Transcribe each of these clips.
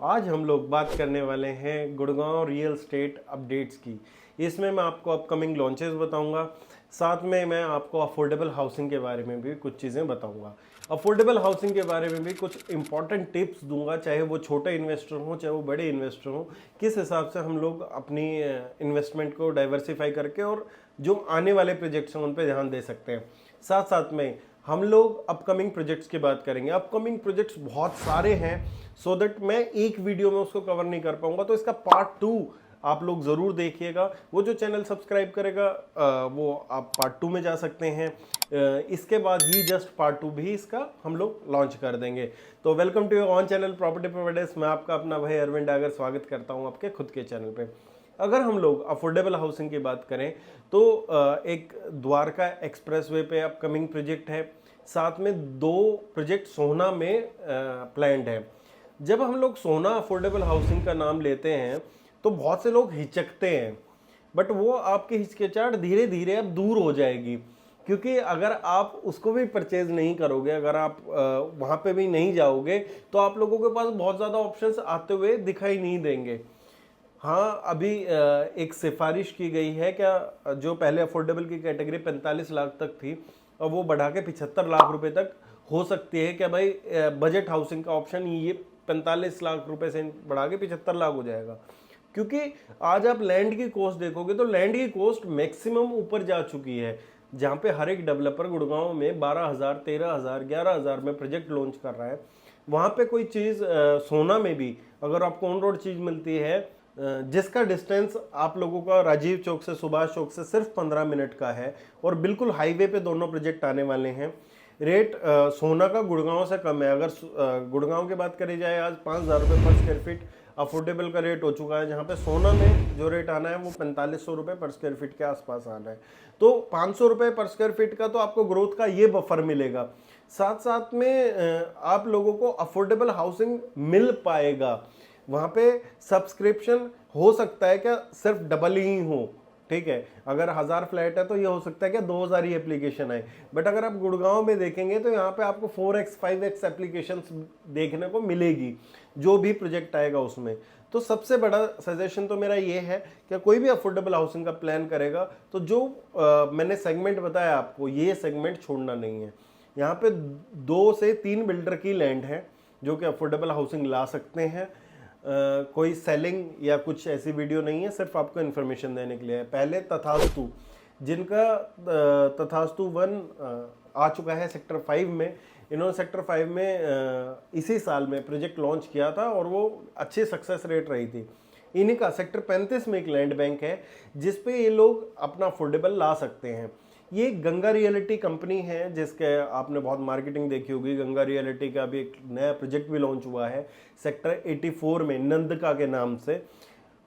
आज हम लोग बात करने वाले हैं गुड़गांव रियल एस्टेट अपडेट्स की। इसमें मैं आपको अपकमिंग लॉन्चेस बताऊंगा, साथ में मैं आपको अफोर्डेबल हाउसिंग के बारे में भी कुछ चीज़ें बताऊंगा। अफोर्डेबल हाउसिंग के बारे में भी कुछ इंपॉर्टेंट टिप्स दूंगा, चाहे वो छोटे इन्वेस्टर हों चाहे वो बड़े इन्वेस्टर हों, किस हिसाब से हम लोग अपनी इन्वेस्टमेंट को डाइवर्सिफाई करके और जो आने वाले प्रोजेक्ट्स हैं उन पर ध्यान दे सकते हैं। साथ साथ में हम लोग अपकमिंग प्रोजेक्ट्स की बात करेंगे। अपकमिंग प्रोजेक्ट्स बहुत सारे हैं, सो दैट मैं एक वीडियो में उसको कवर नहीं कर पाऊंगा, तो इसका पार्ट 2 आप लोग ज़रूर देखिएगा। वो जो चैनल सब्सक्राइब करेगा वो आप पार्ट 2 में जा सकते हैं। इसके बाद ही जस्ट पार्ट 2 भी इसका हम लोग लॉन्च कर देंगे। तो welcome to your own channel property providers. मैं आपका अपना भाई अरविंद डागर स्वागत करता हूँ आपके खुद के चैनल पे। अगर हम लोग अफोर्डेबल हाउसिंग की बात करें तो एक द्वारका एक्सप्रेसवे पे अपकमिंग प्रोजेक्ट है, साथ में 2 प्रोजेक्ट सोहना में प्लान्ड है। जब हम लोग सोहना अफोर्डेबल हाउसिंग का नाम लेते हैं तो बहुत से लोग हिचकते हैं, बट वो आपकी हिचकिचाहट धीरे धीरे अब दूर हो जाएगी, क्योंकि अगर आप उसको भी परचेज नहीं करोगे, अगर आप वहाँ पे भी नहीं जाओगे तो आप लोगों के पास बहुत ज़्यादा ऑप्शंस आते हुए दिखाई नहीं देंगे। हाँ, अभी एक सिफारिश की गई है क्या, जो पहले अफोर्डेबल की कैटेगरी 45 लाख तक थी और वो बढ़ा के 75 लाख रुपए तक हो सकती है। क्या भाई, बजट हाउसिंग का ऑप्शन ये 45 लाख रुपए से बढ़ा के 75 लाख हो जाएगा, क्योंकि आज आप लैंड की कॉस्ट देखोगे तो लैंड की कॉस्ट मैक्सिमम ऊपर जा चुकी है। जहाँ पे हर एक डेवलपर गुड़गांव में 12,000, 13,000, 11,000 में प्रोजेक्ट लॉन्च कर रहा है, वहाँ पे कोई चीज़ सोना में भी अगर आपको ऑन रोड चीज़ मिलती है जिसका डिस्टेंस आप लोगों का राजीव चौक से सुभाष चौक से सिर्फ 15 मिनट का है और बिल्कुल हाईवे पे दोनों प्रोजेक्ट आने वाले हैं, रेट सोना का गुड़गांव से कम है। अगर गुड़गांव की बात करी जाए, आज 5,000 रुपये पर स्क्वायर फीट अफोर्डेबल का रेट हो चुका है, जहाँ पे सोना में जो रेट आना है वो 4500 रुपये पर स्क्वायर फीट के आसपास आना है। तो 500 रुपये पर स्क्वायर फीट का तो आपको ग्रोथ का ये बफर मिलेगा, साथ साथ में आप लोगों को अफोर्डेबल हाउसिंग मिल पाएगा। वहाँ पे सब्सक्रिप्शन हो सकता है क्या, सिर्फ डबल ही हो, ठीक है। अगर 1000 फ्लैट है तो ये हो सकता है कि 2000 ही एप्लीकेशन आए, बट अगर आप गुड़गांव में देखेंगे तो यहाँ पे आपको 4x 5x एप्लीकेशन देखने को मिलेगी जो भी प्रोजेक्ट आएगा उसमें। तो सबसे बड़ा सजेशन तो मेरा ये है कि कोई भी अफोर्डेबल हाउसिंग का प्लान करेगा तो जो मैंने सेगमेंट बताया आपको, ये सेगमेंट छोड़ना नहीं है। यहाँ पे 2 से 3 बिल्डर की लैंड है जो कि अफोर्डेबल हाउसिंग ला सकते हैं। कोई सेलिंग या कुछ ऐसी वीडियो नहीं है, सिर्फ आपको इन्फॉर्मेशन देने के लिए है। पहले तथास्तु, जिनका तथास्तु 1 आ चुका है सेक्टर 5 में, इन्होंने सेक्टर 5 में इसी साल में प्रोजेक्ट लॉन्च किया था और वो अच्छी सक्सेस रेट रही थी। इन्हीं का सेक्टर 35 में एक लैंड बैंक है जिसपे ये लोग अपना अफोर्डेबल ला सकते हैं। ये गंगा रियलिटी कंपनी है जिसके आपने बहुत मार्केटिंग देखी होगी। गंगा रियलिटी का भी एक नया प्रोजेक्ट भी लॉन्च हुआ है सेक्टर 84 में नंदका के नाम से,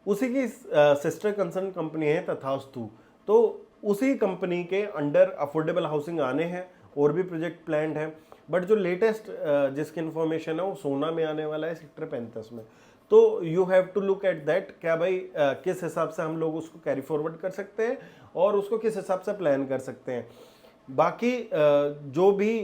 उसी की सिस्टर कंसर्न कंपनी है तथास्तु। तो उसी कंपनी के अंडर अफोर्डेबल हाउसिंग आने हैं और भी प्रोजेक्ट प्लान्ड है, बट जो लेटेस्ट जिसकी इन्फॉर्मेशन है वो सोना में आने वाला है सेक्टर 35 में। तो you have to look at that, क्या भाई किस हिसाब से हम लोग उसको कैरी फॉरवर्ड कर सकते हैं और उसको किस हिसाब से प्लान कर सकते हैं। बाकी जो भी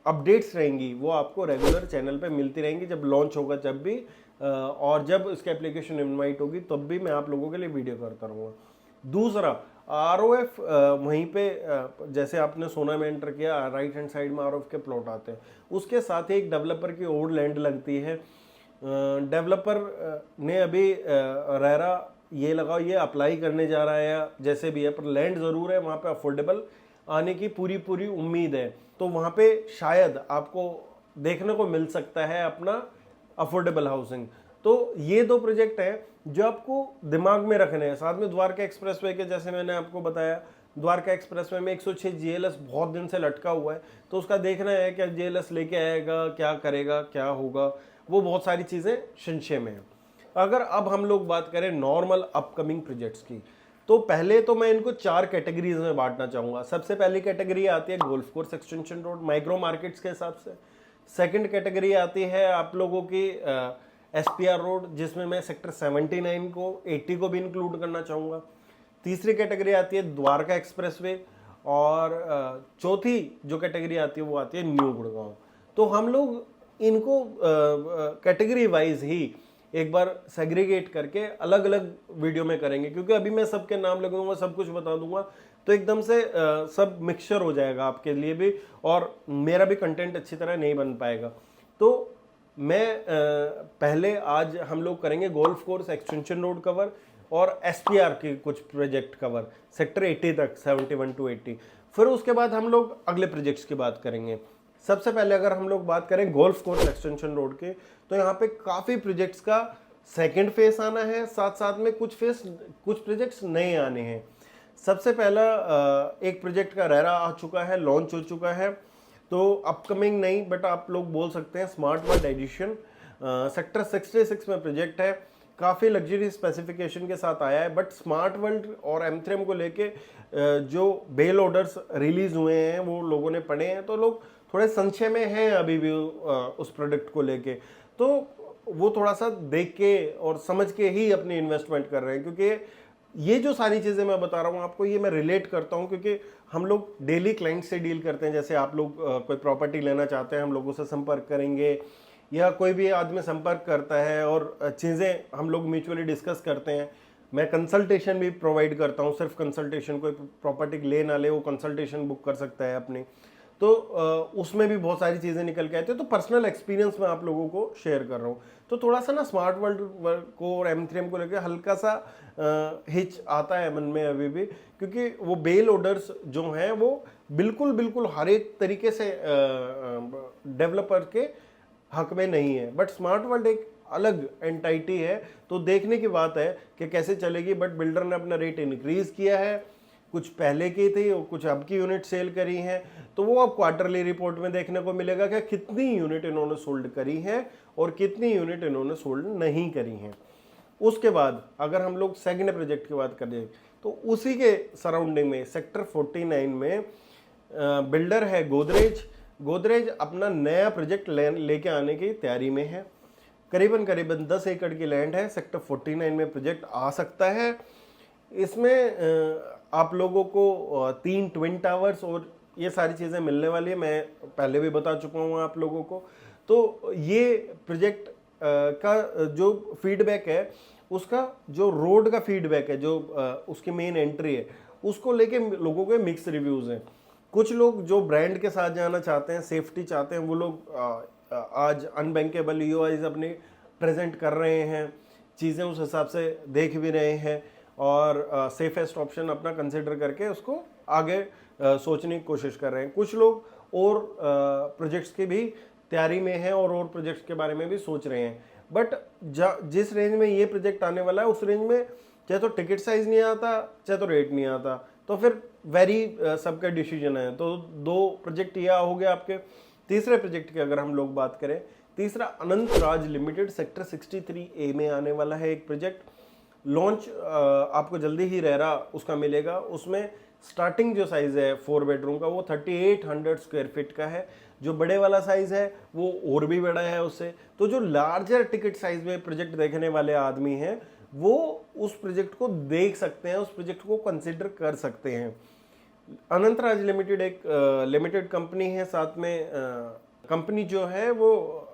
अपडेट्स रहेंगी वो आपको रेगुलर चैनल पे मिलती रहेंगी, जब लॉन्च होगा जब भी और जब इसकी एप्लीकेशन इनवाइट होगी तब भी मैं आप लोगों के लिए वीडियो करता रहूँगा। दूसरा, ROF वहीं पे जैसे आपने सोना में एंटर किया, राइट हैंड साइड में ROF के प्लॉट आते हैं, उसके साथ ही एक डेवलपर की और लैंड लगती है। डेवलपर ने अभी रेरा ये लगाओ ये अप्लाई करने जा रहा है, जैसे भी है, पर लैंड ज़रूर है वहाँ पे, अफोर्डेबल आने की पूरी पूरी उम्मीद है। तो वहाँ पे शायद आपको देखने को मिल सकता है अपना अफोर्डेबल हाउसिंग। तो ये 2 प्रोजेक्ट हैं जो आपको दिमाग में रखने हैं। साथ में द्वारका एक्सप्रेसवे के, जैसे मैंने आपको बताया, द्वारका एक्सप्रेसवे में 106 GLS बहुत दिन से लटका हुआ है, तो उसका देखना है क्या GLS लेके आएगा, क्या करेगा, क्या होगा, वो बहुत सारी चीज़ें संशय में हैं। अगर अब हम लोग बात करें नॉर्मल अपकमिंग प्रोजेक्ट्स की, तो पहले तो मैं इनको 4 कैटेगरीज में बांटना चाहूँगा। सबसे पहली कैटेगरी आती है golf course extension road micro markets के हिसाब से। सेकंड कैटेगरी आती है आप लोगों की SPR रोड, जिसमें मैं सेक्टर 79 को 80 को भी इंक्लूड करना चाहूँगा। तीसरी कैटेगरी आती है द्वारका एक्सप्रेसवे और चौथी जो कैटेगरी आती है वो आती है न्यू गुड़गांव। तो हम लोग इनको कैटेगरी वाइज ही एक बार सेग्रीगेट करके अलग अलग वीडियो में करेंगे, क्योंकि अभी मैं सबके नाम लगूंगा, सब कुछ बता दूंगा तो एकदम से सब मिक्सचर हो जाएगा आपके लिए भी, और मेरा भी कंटेंट अच्छी तरह नहीं बन पाएगा। तो मैं पहले आज हम लोग करेंगे golf course extension road cover और एसपीआर के कुछ प्रोजेक्ट कवर सेक्टर 80 तक, 71 to 80। फिर उसके बाद हम लोग अगले प्रोजेक्ट्स की बात करेंगे। सबसे पहले अगर हम लोग बात करें गोल्फ कोर्स एक्सटेंशन रोड के, तो यहाँ पे काफ़ी प्रोजेक्ट्स का सेकेंड फेस आना है, साथ साथ में कुछ प्रोजेक्ट्स नए आने हैं। सबसे पहला एक प्रोजेक्ट का रेरा आ चुका है, लॉन्च हो चुका है, तो अपकमिंग नहीं बट आप लोग बोल सकते हैं स्मार्ट वर्ल्ड एडिशन सेक्टर 66 में प्रोजेक्ट है। काफ़ी लग्जरी स्पेसिफिकेशन के साथ आया है, बट स्मार्ट वर्ल्ड और एम3 को लेके जो बेल ऑर्डर्स रिलीज हुए हैं वो लोगों ने पढ़े हैं, तो लोग थोड़े संशय में हैं अभी भी उस प्रोडक्ट को लेके, तो वो थोड़ा सा देख के और समझ के ही अपनी इन्वेस्टमेंट कर रहे हैं। क्योंकि ये जो सारी चीज़ें मैं बता रहा हूँ आपको, ये मैं रिलेट करता हूँ क्योंकि हम लोग डेली क्लाइंट से डील करते हैं। जैसे आप लोग कोई प्रॉपर्टी लेना चाहते हैं, हम लोगों से संपर्क करेंगे, या कोई भी आदमी संपर्क करता है और चीज़ें हम लोग म्यूचुअली डिस्कस करते हैं। मैं कंसल्टेशन भी प्रोवाइड करता हूँ, सिर्फ कंसल्टेशन, कोई प्रॉपर्टी ले ना ले वो कंसल्टेशन बुक कर सकता है अपनी, तो उसमें भी बहुत सारी चीज़ें निकल के आती है। तो पर्सनल एक्सपीरियंस मैं आप लोगों को शेयर कर रहा हूँ। तो थोड़ा सा ना स्मार्ट वर्ल्ड को और एम3 को लेकर हल्का सा हिच आता है मन में अभी भी, क्योंकि वो बेल ऑर्डर्स जो हैं वो बिल्कुल हर एक तरीके से डेवलपर के हक में नहीं है। बट स्मार्ट वर्ल्ड एक अलग एंटाइटी है, तो देखने की बात है कि कैसे चलेगी। बट बिल्डर ने अपना रेट इंक्रीज किया है, कुछ पहले की थी और कुछ अब की यूनिट सेल करी हैं, तो वो अब क्वार्टरली रिपोर्ट में देखने को मिलेगा कि कितनी यूनिट इन्होंने सोल्ड करी हैं और कितनी यूनिट इन्होंने सोल्ड नहीं करी हैं। उसके बाद अगर हम लोग सेकंड प्रोजेक्ट की बात करें, तो उसी के सराउंडिंग में सेक्टर 49 में बिल्डर है गोदरेज अपना नया प्रोजेक्ट लेके आने की तैयारी में है। करीबन 10 एकड़ की लैंड है, सेक्टर 49 में प्रोजेक्ट आ सकता है। इसमें आप लोगों को 3 ट्विन टावर्स और ये सारी चीज़ें मिलने वाली है, मैं पहले भी बता चुका हूँ आप लोगों को। तो ये प्रोजेक्ट का जो फीडबैक है, उसका जो रोड का फीडबैक है, जो उसकी मेन एंट्री है, उसको लेके लोगों के मिक्स रिव्यूज़ हैं। कुछ लोग जो ब्रांड के साथ जाना चाहते हैं, सेफ्टी चाहते हैं, वो लोग आज अनबैंकेबल ईओआईज अपने प्रेजेंट कर रहे हैं, चीज़ें उस हिसाब से देख भी रहे हैं और सेफेस्ट ऑप्शन अपना कंसिडर करके उसको आगे सोचने की कोशिश कर रहे हैं। कुछ लोग और प्रोजेक्ट्स की भी तैयारी में हैं और प्रोजेक्ट्स के बारे में भी सोच रहे हैं। बट जिस रेंज में ये प्रोजेक्ट आने वाला है, उस रेंज में चाहे तो टिकट साइज नहीं आता, चाहे तो रेट नहीं आता, तो फिर वेरी सबका डिसीजन है। तो 2 प्रोजेक्ट यह हो गया आपके। तीसरे प्रोजेक्ट की अगर हम लोग बात करें, तीसरा अनंत राज लिमिटेड सेक्टर 63A में आने वाला है एक प्रोजेक्ट। लॉन्च आपको जल्दी ही रेरा उसका मिलेगा। उसमें स्टार्टिंग जो साइज़ है 4 बेडरूम का, वो 3800 स्क्वायर फीट का है। जो बड़े वाला साइज़ है वो और भी बड़ा है उससे। तो जो लार्जर टिकट साइज में प्रोजेक्ट देखने वाले आदमी हैं, वो उस प्रोजेक्ट को देख सकते हैं, उस प्रोजेक्ट को कंसिडर कर सकते हैं। अनंतराज लिमिटेड एक लिमिटेड कंपनी है, साथ में कंपनी जो है वो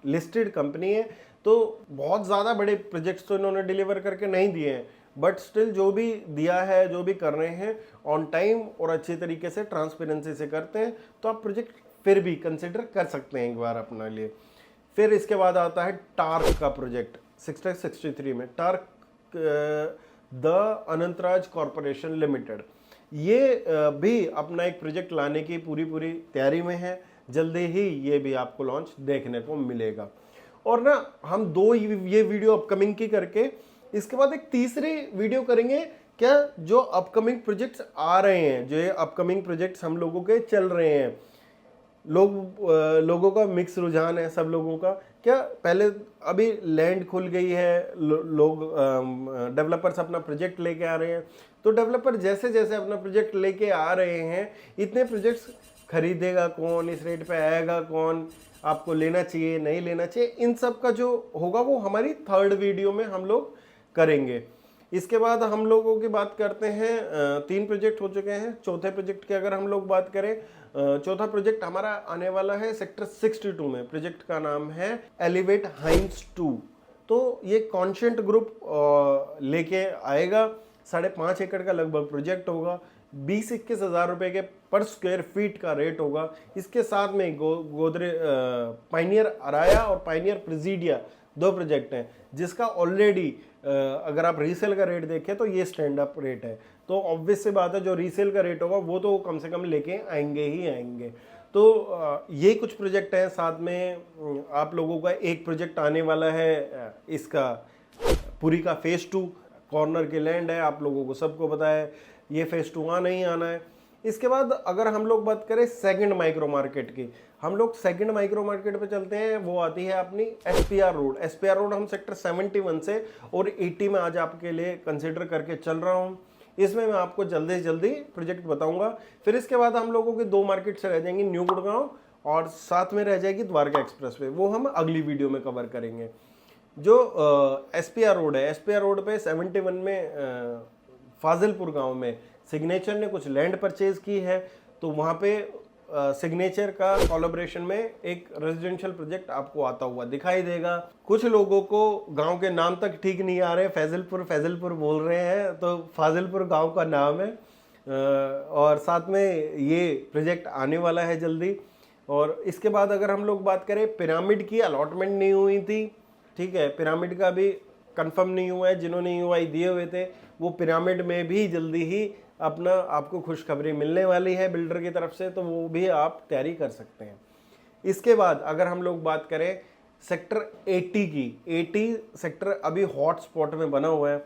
लिस्टेड कंपनी है, तो बहुत ज़्यादा बड़े प्रोजेक्ट्स तो इन्होंने डिलीवर करके नहीं दिए हैं, बट स्टिल जो भी दिया है, जो भी कर रहे हैं, ऑन टाइम और अच्छे तरीके से ट्रांसपेरेंसी से करते हैं, तो आप प्रोजेक्ट फिर भी कंसिडर कर सकते हैं एक बार अपने लिए। फिर इसके बाद आता है टार्क का प्रोजेक्ट सेक्टर 63 में, torque the Anantraj corporation limited. ये भी अपना एक प्रोजेक्ट लाने की पूरी तैयारी में है। जल्दी ही ये भी आपको लॉन्च देखने को मिलेगा। और ना हम 2 ये वीडियो अपकमिंग की करके इसके बाद एक तीसरी वीडियो करेंगे क्या, जो अपकमिंग प्रोजेक्ट्स आ रहे हैं, जो ये अपकमिंग प्रोजेक्ट्स हम लोगों के चल रहे हैं। लोगों का मिक्स रुझान है, सब लोगों का क्या, पहले अभी लैंड खुल गई है, लोग डेवलपर्स अपना प्रोजेक्ट लेके आ रहे हैं, तो डेवलपर जैसे जैसे अपना प्रोजेक्ट लेके आ रहे हैं, इतने प्रोजेक्ट्स खरीदेगा कौन, इस रेट पे आएगा कौन, आपको लेना चाहिए नहीं लेना चाहिए, इन सब का जो होगा वो हमारी 3rd वीडियो में हम लोग करेंगे। इसके बाद हम लोगों की बात करते हैं, 3 प्रोजेक्ट हो चुके हैं। चौथे प्रोजेक्ट की अगर हम लोग बात करें, चौथा प्रोजेक्ट हमारा आने वाला है सेक्टर 62 में। प्रोजेक्ट का नाम है एलिवेट हाइम्स 2। तो ये कॉन्शेंट ग्रुप लेके आएगा। 5.5 एकड़ का लगभग प्रोजेक्ट होगा। 20-21 हज़ार रुपये के पर स्क्वायर फीट का रेट होगा। इसके साथ में गोदरेज पाइनियर अराया और पाइनियर प्रेसिडिया 2 प्रोजेक्ट हैं, जिसका ऑलरेडी अगर आप रीसेल का रेट देखें तो ये स्टैंड अप रेट है। तो ऑब्वियस सी बात है, जो रीसेल का रेट होगा वो तो कम से कम लेके आएंगे ही आएंगे। तो ये कुछ प्रोजेक्ट हैं। साथ में आप लोगों का एक प्रोजेक्ट आने वाला है, इसका पुरी का फेज़ 2 कॉर्नर के लैंड है, आप लोगों को सबको पता है। ये फेज़ 2 आना ही आना है। इसके बाद अगर हम लोग बात करें सेकंड माइक्रो मार्केट की, हम लोग सेकंड माइक्रो मार्केट पे चलते हैं। वो आती है अपनी एसपीआर रोड। एसपीआर रोड हम सेक्टर 71 से और 80 में आज आपके लिए कंसिडर करके चल रहा हूँ। इसमें मैं आपको जल्दी से जल्दी प्रोजेक्ट बताऊंगा। फिर इसके बाद हम लोगों की 2 मार्केट से रह जाएंगी, न्यू गुड़गांव और साथ में रह जाएगी द्वारका एक्सप्रेसवे। वो हम अगली वीडियो में कवर करेंगे। जो एसपीआर रोड है, एसपीआर रोड पे 71 में फाजिलपुर गांव में सिग्नेचर ने कुछ लैंड परचेज की है। तो वहाँ पे सिग्नेचर का कोलैबोरेशन में एक रेजिडेंशियल प्रोजेक्ट आपको आता हुआ दिखाई देगा। कुछ लोगों को गांव के नाम तक ठीक नहीं आ रहे, फैजलपुर बोल रहे हैं, तो फाजिलपुर गांव का नाम है। और साथ में ये प्रोजेक्ट आने वाला है जल्दी। और इसके बाद अगर हम लोग बात करें, पिरामिड की अलॉटमेंट नहीं हुई थी, ठीक है, पिरामिड का भी कंफर्म नहीं हुआ है। जिन्होंने यूआई दिए हुए थे वो पिरामिड में भी जल्दी ही अपना आपको खुशखबरी मिलने वाली है बिल्डर की तरफ से, तो वो भी आप तैयारी कर सकते हैं। इसके बाद अगर हम लोग बात करें सेक्टर 80 की, 80 सेक्टर अभी हॉट स्पॉट में बना हुआ है।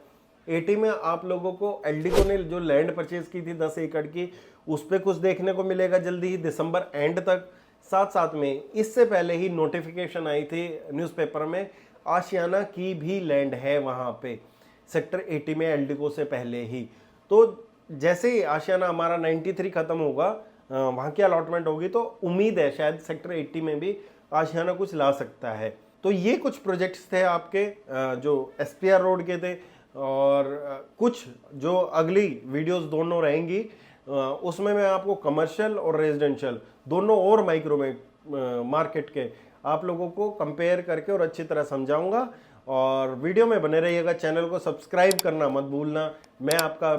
80 में आप लोगों को एलडीको ने जो लैंड परचेज की थी 10 एकड़ की, उस पर कुछ देखने को मिलेगा जल्दी ही दिसंबर एंड तक। साथ में इससे पहले ही नोटिफिकेशन आई थी न्यूज़पेपर में, आशियाना की भी लैंड है वहाँ पे सेक्टर 80 में एलडीको से पहले ही। तो जैसे ही आशियाना हमारा 93 खत्म होगा, वहाँ की अलॉटमेंट होगी, तो उम्मीद है शायद सेक्टर 80 में भी आशियाना कुछ ला सकता है। तो ये कुछ प्रोजेक्ट्स थे आपके जो एसपीआर रोड के थे। और कुछ जो अगली वीडियोस दोनों रहेंगी, उसमें मैं आपको कमर्शियल और रेजिडेंशियल दोनों और माइक्रो में मार्केट के आप लोगों को कंपेयर करके और अच्छी तरह समझाऊंगा। और वीडियो में बने रहिएगा, चैनल को सब्सक्राइब करना मत भूलना। मैं आपका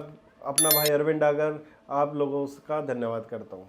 अपना भाई अरविंद डागर आप लोगों का धन्यवाद करता हूँ।